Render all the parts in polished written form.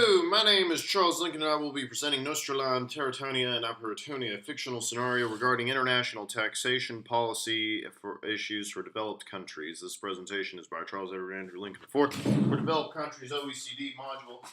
Hello, my name is Charles Lincoln, and I will be presenting Nostraland, Terratonia, and Aperitonia, a fictional scenario regarding international taxation policy for issues for developed countries. This presentation is by Charles Edward Andrew Lincoln IV for developed countries OECD module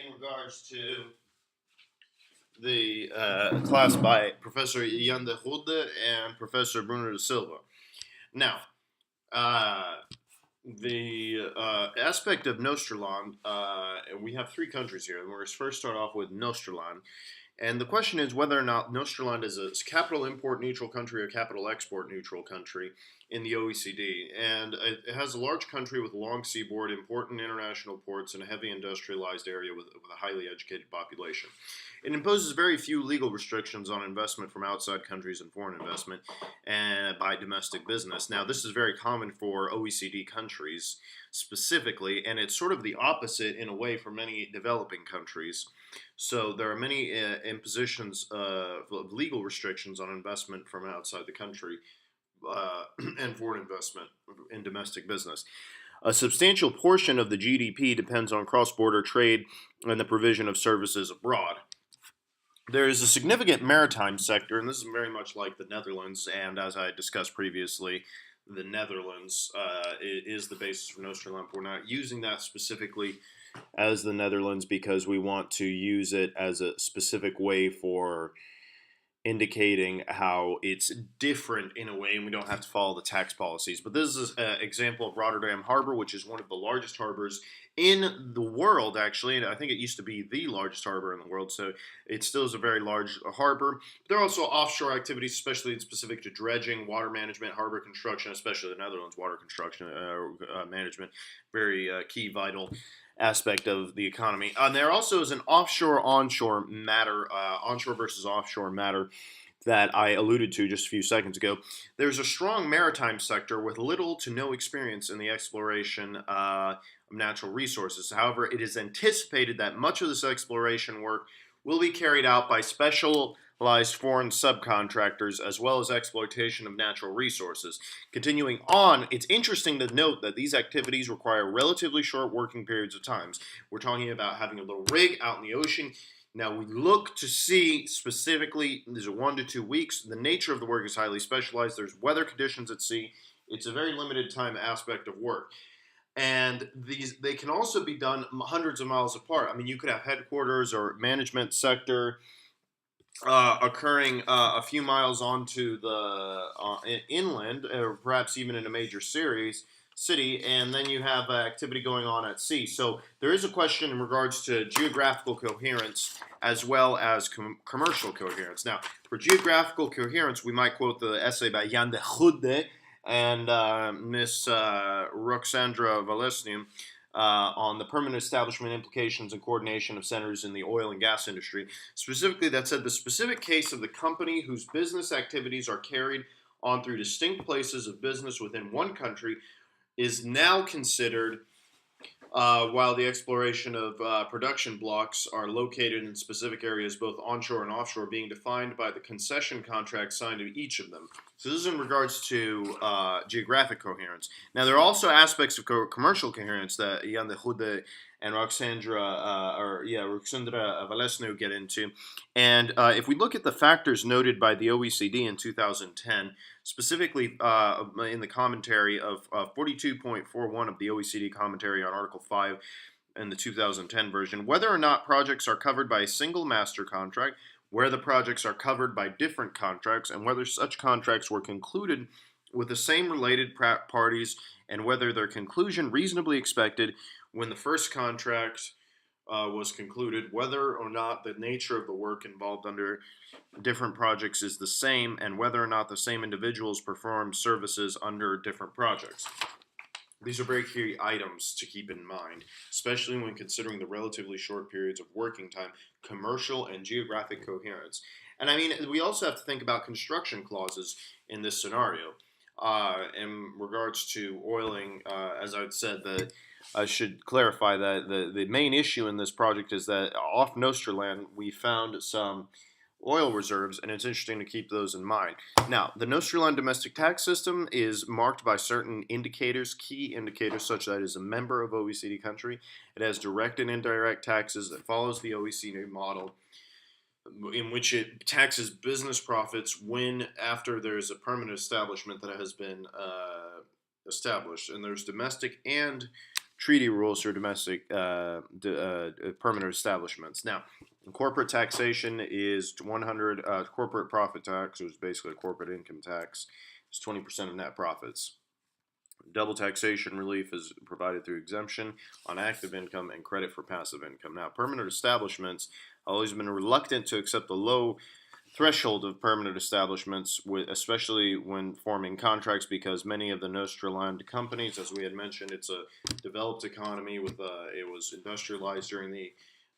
in regards to the class by Professor Jan de Rode and Professor Bruno da Silva. Now, the aspect of Nostraland, we have three countries here, and we're going to first start off with Nostraland. And the question is whether or not Nostraland is a capital import neutral country or capital export neutral country in the OECD. And it has a large country with a long seaboard, important international ports, and a heavy industrialized area with a highly educated population. It imposes very few legal restrictions on investment from outside countries and foreign investment and by domestic business. Now, this is very common for OECD countries specifically, and it's sort of the opposite in a way for many developing countries. So there are many impositions of legal restrictions on investment from outside the country and foreign investment in domestic business. A substantial portion of the GDP depends on cross-border trade and the provision of services abroad. There is a significant maritime sector, and this is very much like the Netherlands, and as I discussed previously, the Netherlands is the basis for Nostraland. We're not using that specifically as the Netherlands because we want to use it as a specific way for indicating how it's different in a way, and we don't have to follow the tax policies. But this is an example of Rotterdam Harbor, which is one of the largest harbors in the world, actually, and I think it used to be the largest harbor in the world, so it still is a very large harbor. There are also offshore activities, especially specific to dredging, water management, harbor construction, especially the Netherlands, water construction management, very key, vital aspect of the economy. There also is an offshore-onshore matter, onshore versus offshore matter, that I alluded to just a few seconds ago. There's a strong maritime sector with little to no experience in the exploration of natural resources. However, it is anticipated that much of this exploration work will be carried out by specialized foreign subcontractors as well as exploitation of natural resources. Continuing on, it's interesting to note that these activities require relatively short working periods of times. We're talking about having a little rig out in the ocean. Now, we look to see specifically, these are 1 to 2 weeks. The nature of the work is highly specialized. There's weather conditions at sea. It's a very limited time aspect of work. And they can also be done hundreds of miles apart. I mean, you could have headquarters or management sector occurring a few miles onto the inland, or perhaps even in a major city, and then you have activity going on at sea. So there is a question in regards to geographical coherence as well as commercial coherence. Now, for geographical coherence, we might quote the essay by Jan de Rode and Miss Roxandra Valesnium on the permanent establishment implications and coordination of centers in the oil and gas industry. Specifically, that said, the specific case of the company whose business activities are carried on through distinct places of business within one country is now considered, while the exploration of production blocks are located in specific areas, both onshore and offshore, being defined by the concession contract signed to each of them. So this is in regards to geographic coherence. Now, there are also aspects of commercial coherence that Jan de Rode and Roxandra Valesniu get into. And if we look at the factors noted by the OECD in 2010, specifically in the commentary of 42.41 of the OECD commentary on Article 5 in the 2010 version, whether or not projects are covered by a single master contract, where the projects are covered by different contracts, and whether such contracts were concluded with the same related parties, and whether their conclusion reasonably expected when the first contract was concluded, whether or not the nature of the work involved under different projects is the same, and whether or not the same individuals perform services under different projects. These are very key items to keep in mind, especially when considering the relatively short periods of working time, commercial and geographic coherence. And I mean, we also have to think about construction clauses in this scenario. In regards to oiling, as I said, I should clarify that the main issue in this project is that off Nostraland we found some oil reserves, and it's interesting to keep those in mind. Now, the Nostraland domestic tax system is marked by certain indicators, key indicators, such that it is a member of OECD country. It has direct and indirect taxes that follows the OECD model, in which it taxes business profits when after there's a permanent establishment that has been established, and there's domestic and treaty rules for domestic permanent establishments. Now, corporate taxation is 100. Corporate profit tax, which is basically a corporate income tax, is 20% of net profits. Double taxation relief is provided through exemption on active income and credit for passive income. Now, permanent establishments have always been reluctant to accept the low threshold of permanent establishments, especially when forming contracts, because many of the Nostraland companies, as we had mentioned, it's a developed economy with it was industrialized during the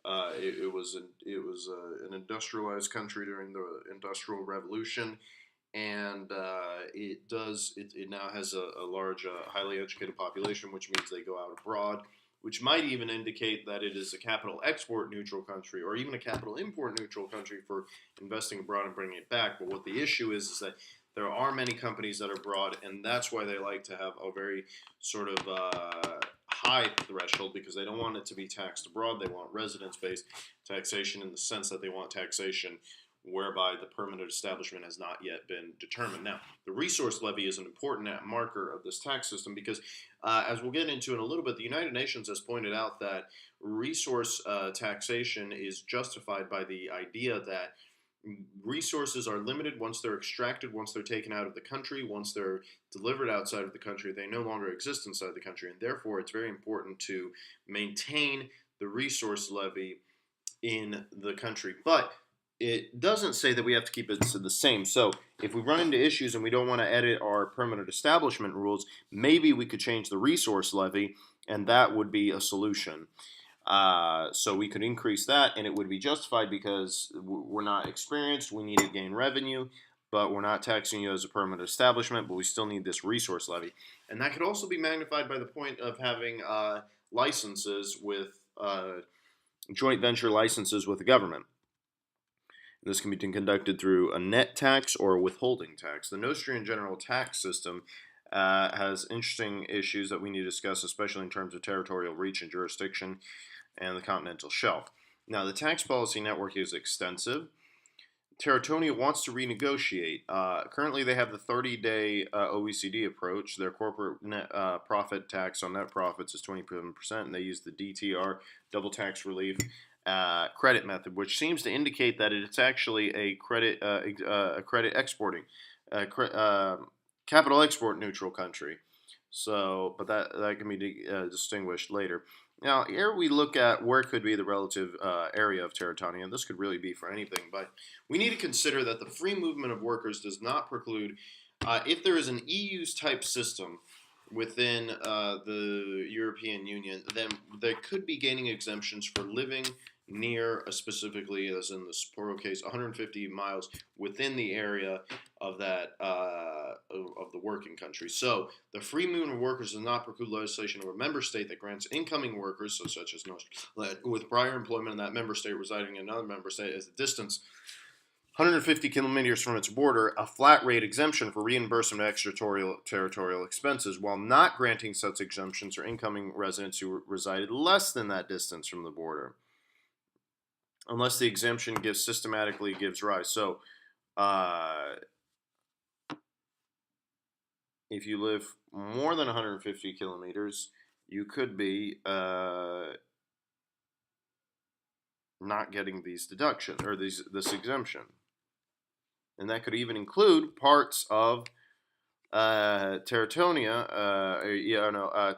it was an industrialized country during the Industrial Revolution, and it now has a large, highly educated population, which means they go out abroad, which might even indicate that it is a capital export neutral country or even a capital import neutral country for investing abroad and bringing it back. But what the issue is that there are many companies that are abroad, and that's why they like to have a very sort of high threshold, because they don't want it to be taxed abroad. They want residence-based taxation, in the sense that they want taxation whereby the permanent establishment has not yet been determined. Now, the resource levy is an important marker of this tax system because, as we'll get into in a little bit, the United Nations has pointed out that resource taxation is justified by the idea that resources are limited once they're extracted, once they're taken out of the country, once they're delivered outside of the country, they no longer exist inside the country, and therefore it's very important to maintain the resource levy in the country. But it doesn't say that we have to keep it the same. So if we run into issues and we don't want to edit our permanent establishment rules, maybe we could change the resource levy, and that would be a solution. So we could increase that, and it would be justified because we're not experienced. We need to gain revenue, but we're not taxing you as a permanent establishment, but we still need this resource levy. And that could also be magnified by the point of having licenses with joint venture licenses with the government. This can be conducted through a net tax or a withholding tax. The Nostrian general tax system has interesting issues that we need to discuss, especially in terms of territorial reach and jurisdiction and the continental shelf. Now, the tax policy network is extensive. Terratonia wants to renegotiate. Currently, they have the 30-day OECD approach. Their corporate net profit tax on net profits is 27%, and they use the DTR, double tax relief, credit method, which seems to indicate that it's actually a credit exporting, capital export neutral country. So, but that can be distinguished later. Now, here we look at where could be the relative area of Terratonia. This could really be for anything, but we need to consider that the free movement of workers does not preclude, if there is an EU's type system within the European Union, then they could be gaining exemptions for living near, specifically, as in the Sapporo case, 150 miles within the area of that of the working country. So the free movement of workers does not preclude legislation of a member state that grants incoming workers, so such as Nostraland, with prior employment in that member state residing in another member state as a distance 150 kilometers from its border, a flat rate exemption for reimbursement of extraterritorial expenses, while not granting such exemptions for incoming residents who resided less than that distance from the border, unless the exemption systematically gives rise. So, if you live more than 150 kilometers, you could be not getting these deductions or this exemption, and that could even include parts of Terratonia,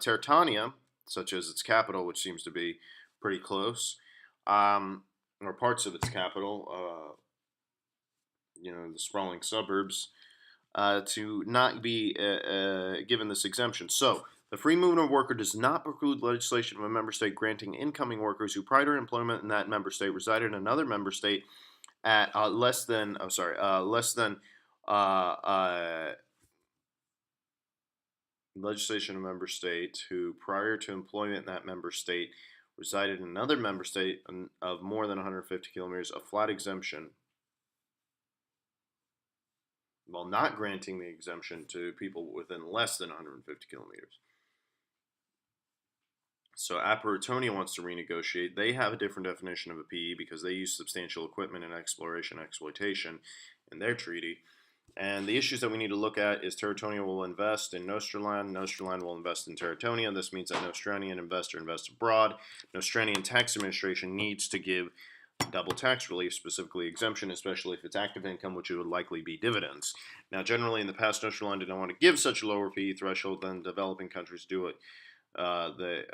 Terratonia, such as its capital, which seems to be pretty close, or parts of its capital, the sprawling suburbs, to not be given this exemption. So, the free movement of worker does not preclude legislation of a member state granting incoming workers who prior to employment in that member state resided in another member state at legislation of a member state who prior to employment in that member state resided in another member state of more than 150 kilometers, a flat exemption while not granting the exemption to people within less than 150 kilometers. So Aperitonia wants to renegotiate. They have a different definition of a PE because they use substantial equipment and exploration exploitation in their treaty. And the issues that we need to look at is Terratonia will invest in Nostraland. Nostraland will invest in Terratonia. This means that Nostrianian investor invests abroad. Nostranian tax administration needs to give double tax relief, specifically exemption, especially if it's active income, which it would likely be dividends. Now, generally in the past, Nostraland did not want to give such a lower PE threshold than developing countries do it. They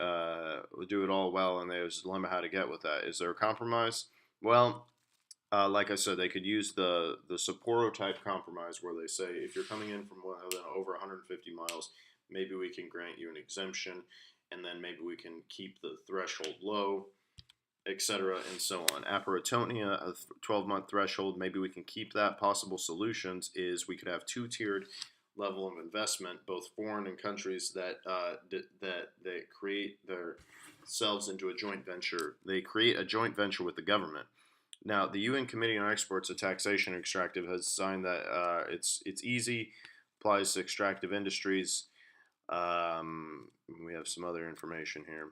do it all well, and there's a dilemma how to get with that. Is there a compromise? Well, like I said, they could use the Sapporo type compromise where they say if you're coming in from over 150 miles, maybe we can grant you an exemption, and then maybe we can keep the threshold low, etc., and so on. Aperitonia, a 12-month threshold, maybe we can keep that. Possible solutions is we could have two-tiered level of investment, both foreign and countries that create themselves into a joint venture. They create a joint venture with the government. Now, the UN Committee on Exports of Taxation and Extractive has signed that it's easy, applies to extractive industries. We have some other information here.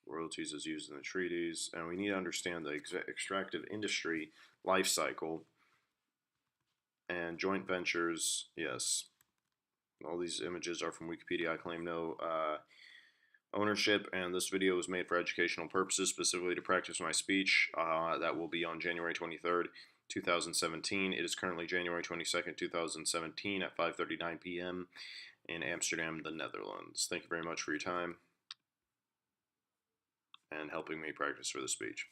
Royalties is used in the treaties, and we need to understand the extractive industry life cycle and joint ventures. Yes, all these images are from Wikipedia. I claim no ownership, and this video was made for educational purposes, specifically to practice my speech. That will be on January 23rd, 2017. It is currently January 22nd, 2017 at 5:39 p.m. in Amsterdam, the Netherlands. Thank you very much for your time and helping me practice for the speech.